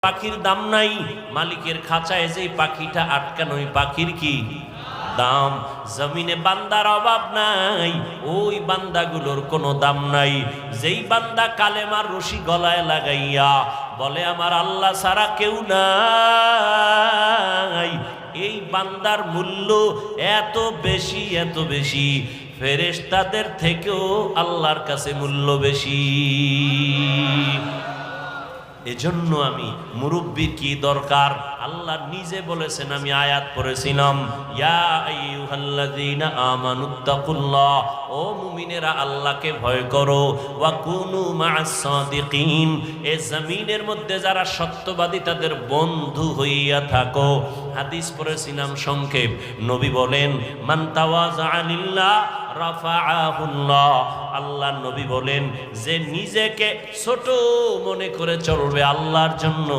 পাখির দাম নাই, মালিকের খাঁচায় যে পাখিটা আটকানো ওই পাখির কি দাম। জমিনে বান্দার অভাব নাই, ওই বান্দাগুলোর কোনো দাম নাই। যেই বান্দা কালেমার রশি গলায় লাগাইয়া বলে আমার আল্লাহ ছাড়া কেউ নাই, এই বান্দার মূল্য এত বেশি, এত বেশি, ফেরেশতাদের থেকেও আল্লাহর কাছে মূল্য বেশি। এজন্য আমি মুরব্বির কি দরকার, আল্লাহ নিজে বলেছেন, আমি আয়াত পড়েছিলাম, ইয়া আইয়ুহাল্লাযীনা আমানুত্তাকুল্লাহ, ও মুমিনেরা আল্লাহকে ভয় করো, ওয়া কুনু মা'আস সাদিকিন, এই জমিনের মধ্যে যারা সত্যবাদী তাদের বন্ধু হইয়া থাকো। হাদিস পড়েছিলাম সংক্ষেপ, নবী বলেন মান তাওয়াযা লিল্লাহ রাফাআহুল্লাহ, আল্লাহ নবী বলেন যে নিজেকে ছোট মনে করে চলবে আল্লাহর জন্য,